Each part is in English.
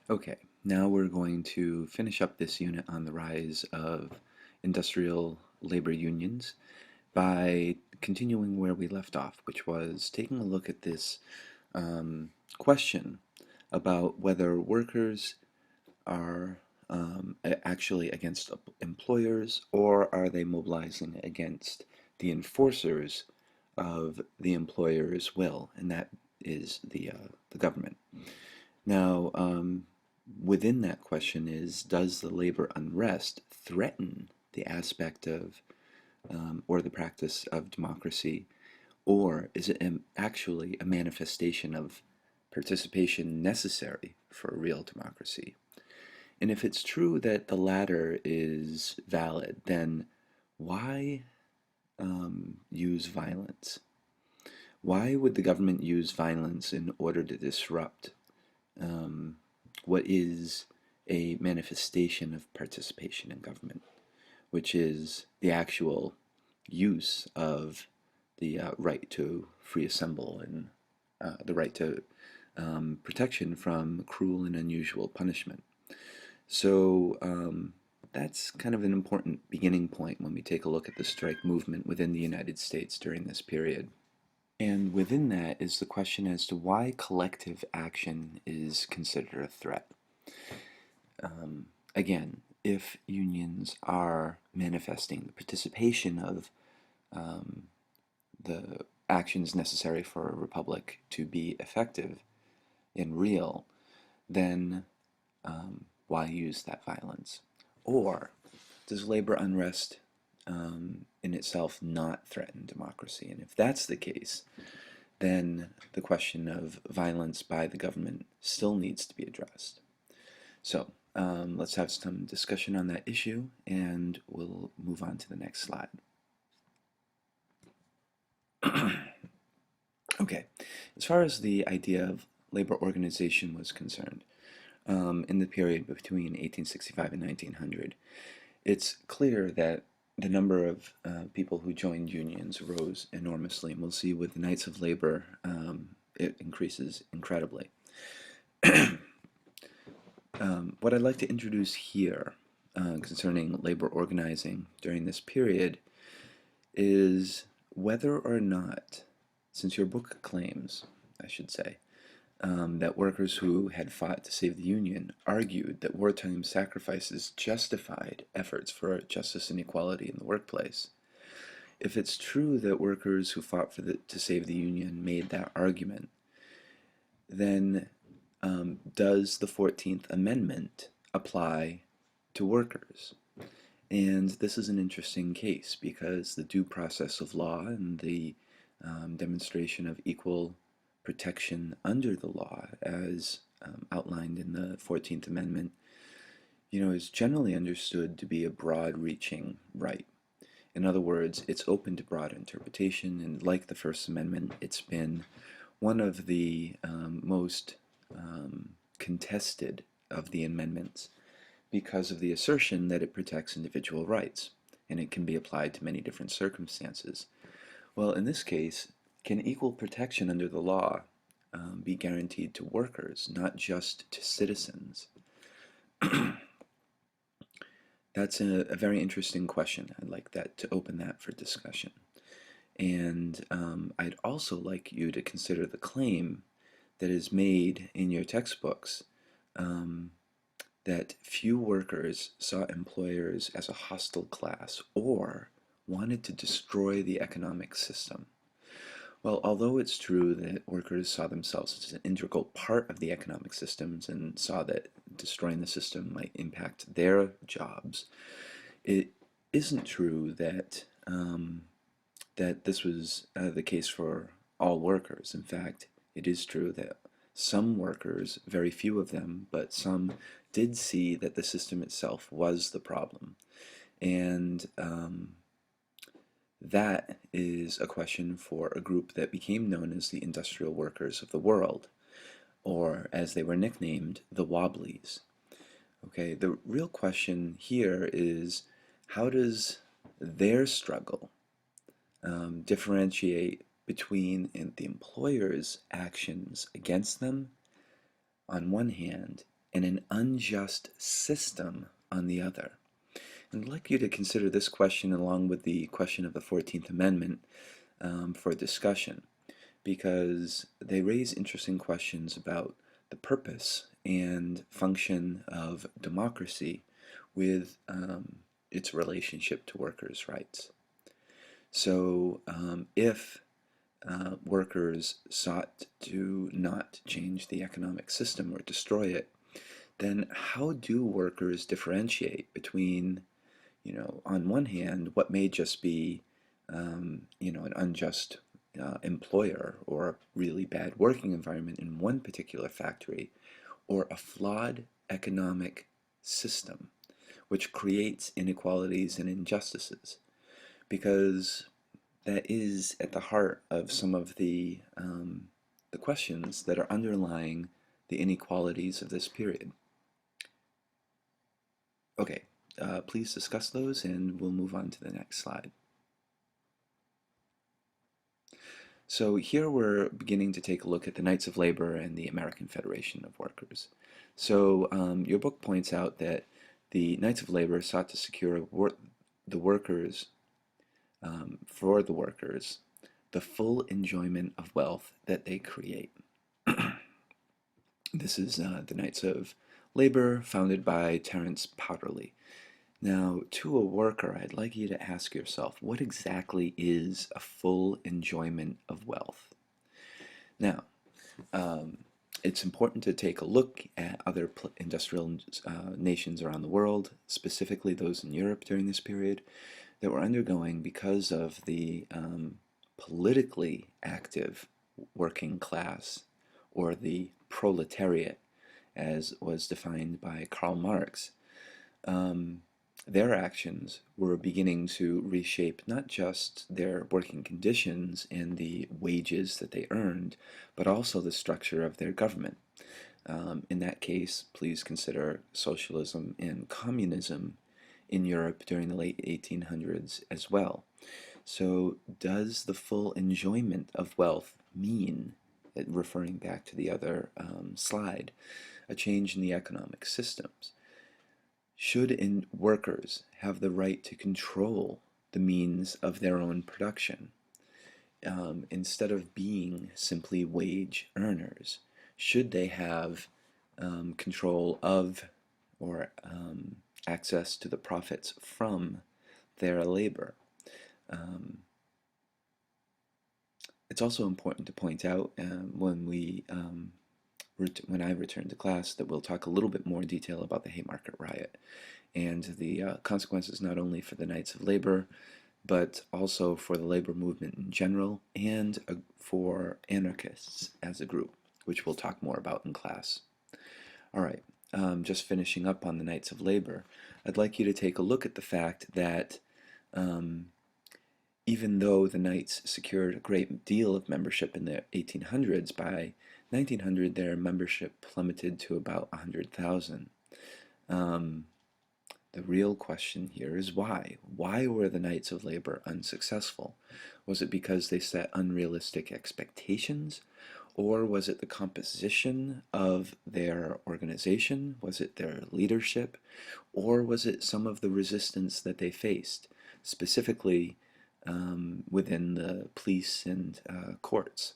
Okay, now we're going to finish up this unit on the rise of industrial labor unions by continuing where we left off, which was taking a look at this um, question about whether workers are actually against employers, or are they mobilizing against the enforcers of the employer's will, and that is the government. Now, within that question is, does the labor unrest threaten the aspect of or the practice of democracy, or is it actually a manifestation of participation necessary for a real democracy? And if it's true that the latter is valid, then why use violence? Why would the government use violence in order to disrupt um, what is a manifestation of participation in government, which is the actual use of the right to free assemble and the right to protection from cruel and unusual punishment. So that's kind of an important beginning point when we take a look at the strike movement within the United States during this period. And within that is the question as to why collective action is considered a threat. Again, if unions are manifesting the participation of the actions necessary for a republic to be effective and real, then why use that violence? Or does labor unrest in itself not threaten democracy? And if that's the case, then the question of violence by the government still needs to be addressed. So let's have some discussion on that issue, and we'll move on to the next slide. Okay, as far as the idea of labor organization was concerned, in the period between 1865 and 1900, it's clear that the number of people who joined unions rose enormously, and we'll see with the Knights of Labor, it increases incredibly. What I'd like to introduce here concerning labor organizing during this period is whether or not, since your book claims, I should say, that workers who had fought to save the Union argued that wartime sacrifices justified efforts for justice and equality in the workplace. If it's true that workers who fought to save the Union made that argument, then does the 14th Amendment apply to workers? And this is an interesting case because the due process of law and the demonstration of equal protection under the law, as outlined in the 14th Amendment, is generally understood to be a broad-reaching right. In other words, it's open to broad interpretation, and like the First Amendment, it's been one of the most contested of the amendments because of the assertion that it protects individual rights, and it can be applied to many different circumstances. Well, in this case, can equal protection under the law be guaranteed to workers, not just to citizens? That's a very interesting question. I'd like that to open that for discussion. And I'd also like you to consider the claim that is made in your textbooks that few workers saw employers as a hostile class or wanted to destroy the economic system. Well, although it's true that workers saw themselves as an integral part of the economic systems and saw that destroying the system might impact their jobs, it isn't true that that this was the case for all workers. In fact, it is true that some workers, very few of them, but some did see that the system itself was the problem. And that is a question for a group that became known as the industrial workers of the world, or as they were nicknamed, the Wobblies. Okay, the real question here is, how does their struggle differentiate between the employer's actions against them on one hand and an unjust system on the other. And I'd like you to consider this question along with the question of the 14th Amendment for discussion, because they raise interesting questions about the purpose and function of democracy with its relationship to workers' rights. So if workers sought to not change the economic system or destroy it, then how do workers differentiate between, on one hand, what may just be, an unjust employer or a really bad working environment in one particular factory, or a flawed economic system which creates inequalities and injustices? Because that is at the heart of some of the questions that are underlying the inequalities of this period. Okay, please discuss those and we'll move on to the next slide. So here we're beginning to take a look at the Knights of Labor and the American Federation of Workers. So your book points out that the Knights of Labor sought to secure the workers, for the workers, the full enjoyment of wealth that they create. This is the Knights of Labor, founded by Terence Powderly. Now, to a worker, I'd like you to ask yourself, what exactly is a full enjoyment of wealth? Now, it's important to take a look at other industrial nations around the world, specifically those in Europe during this period, that were undergoing, because of the politically active working class, or the proletariat, as was defined by Karl Marx. Their actions were beginning to reshape not just their working conditions and the wages that they earned, but also the structure of their government. In that case, please consider socialism and communism in Europe during the late 1800s as well. So does the full enjoyment of wealth mean, referring back to the other slide, a change in the economic systems? Should workers have the right to control the means of their own production? Instead of being simply wage earners, should they have control of, or access to the profits from their labor? It's also important to point out when I return to class, that we'll talk a little bit more in detail about the Haymarket Riot and the consequences not only for the Knights of Labor, but also for the labor movement in general, and for anarchists as a group, which we'll talk more about in class. All right, just finishing up on the Knights of Labor, I'd like you to take a look at the fact that even though the Knights secured a great deal of membership in the 1800s, by 1900 their membership plummeted to about 100,000. The real question here is why? Why were the Knights of Labor unsuccessful? Was it because they set unrealistic expectations? Or was it the composition of their organization? Was it their leadership? Or was it some of the resistance that they faced, specifically within the police and courts?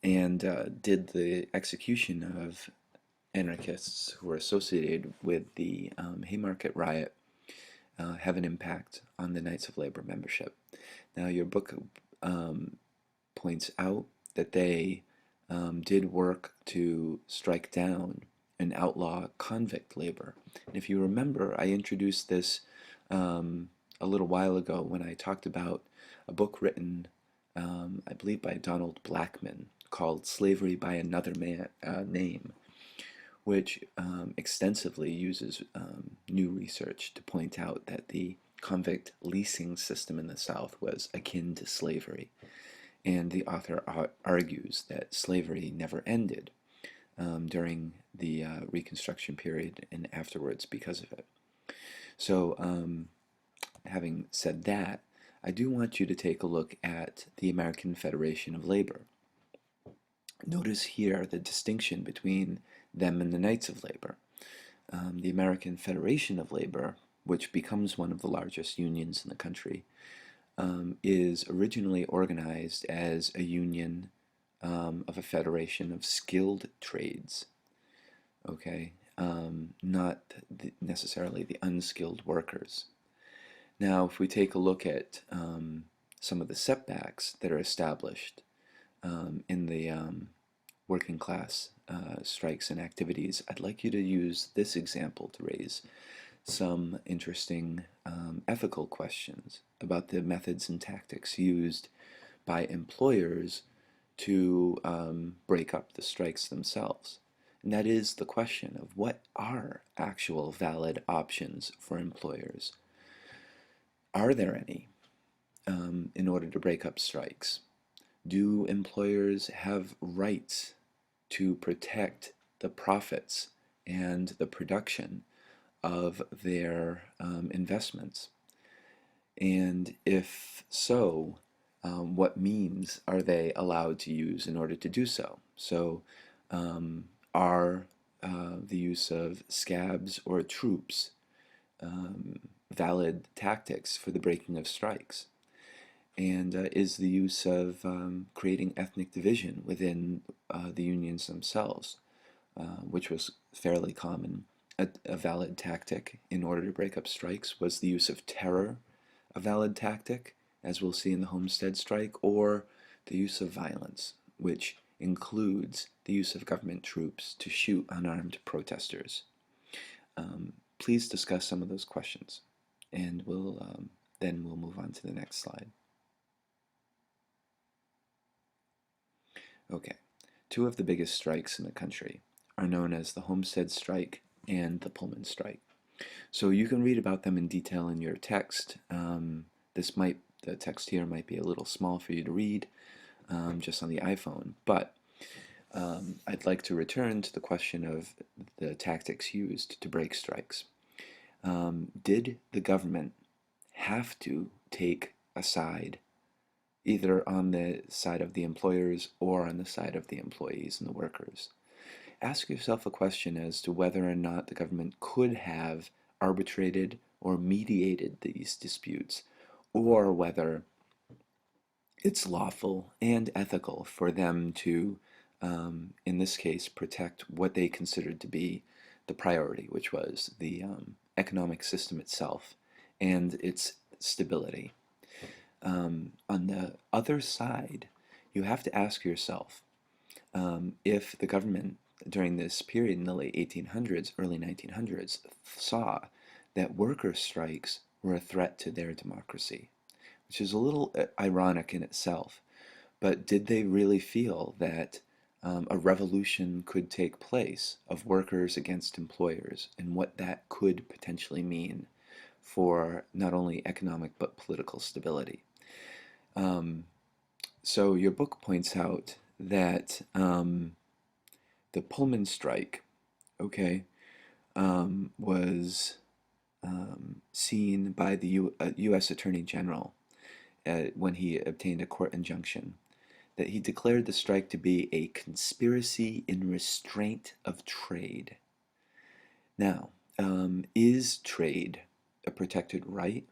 And did the execution of anarchists who were associated with the Haymarket Riot have an impact on the Knights of Labor membership? Now, your book points out that they did work to strike down and outlaw convict labor. And if you remember, I introduced this a little while ago when I talked about a book written, I believe, by Donald Blackman, called Slavery by Another Name, which extensively uses new research to point out that the convict leasing system in the South was akin to slavery. And the author argues that slavery never ended during the Reconstruction period and afterwards because of it. So, having said that, I do want you to take a look at the American Federation of Labor. Notice here the distinction between them and the Knights of Labor. The American Federation of Labor, which becomes one of the largest unions in the country, is originally organized as a union of a federation of skilled trades, okay, not necessarily the unskilled workers. Now, if we take a look at some of the setbacks that are established in the working class strikes and activities, I'd like you to use this example to raise some interesting ethical questions about the methods and tactics used by employers to break up the strikes themselves. And that is the question of what are actual valid options for employers? Are there any in order to break up strikes? Do employers have rights to protect the profits and the production of their investments? And if so, what means are they allowed to use in order to do so? So, are the use of scabs or troops valid tactics for the breaking of strikes? And is the use of creating ethnic division within the unions themselves, which was fairly common, a valid tactic in order to break up strikes? Was the use of terror a valid tactic, as we'll see in the Homestead strike, or the use of violence, which includes the use of government troops to shoot unarmed protesters? Please discuss some of those questions, and then we'll move on to the next slide. Okay, two of the biggest strikes in the country are known as the Homestead strike and the Pullman strike. So you can read about them in detail in your text. The text here might be a little small for you to read just on the iPhone, but I'd like to return to the question of the tactics used to break strikes. Did the government have to take a side, either on the side of the employers or on the side of the employees and the workers? Ask yourself a question as to whether or not the government could have arbitrated or mediated these disputes, or whether it's lawful and ethical for them to, in this case, protect what they considered to be the priority, which was the economic system itself and its stability. On the other side, you have to ask yourself if the government during this period in the late 1800s, early 1900s, saw that worker strikes were a threat to their democracy, which is a little ironic in itself. But did they really feel that a revolution could take place of workers against employers, and what that could potentially mean for not only economic but political stability? So your book points out that the Pullman strike, okay, was seen by the U.S. Attorney General when he obtained a court injunction, that he declared the strike to be a conspiracy in restraint of trade. Now, is trade a protected right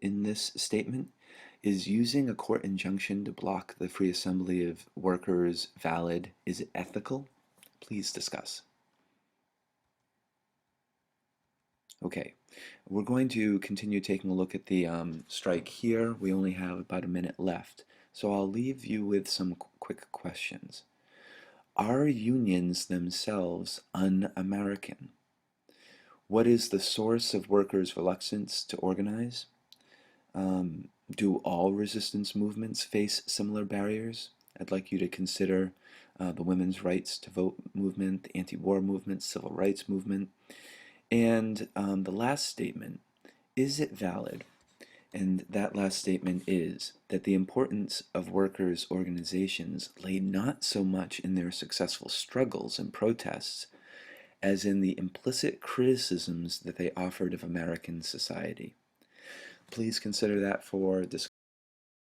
in this statement? Is using a court injunction to block the free assembly of workers valid? Is it ethical? Please discuss. Okay, we're going to continue taking a look at the strike here. We only have about a minute left, so I'll leave you with some quick questions. Are unions themselves un-American? What is the source of workers' reluctance to organize? Do all resistance movements face similar barriers? I'd like you to consider the women's rights to vote movement, the anti-war movement, civil rights movement. And the last statement, is it valid? And that last statement is that the importance of workers' organizations lay not so much in their successful struggles and protests as in the implicit criticisms that they offered of American society. Please consider that for discussion.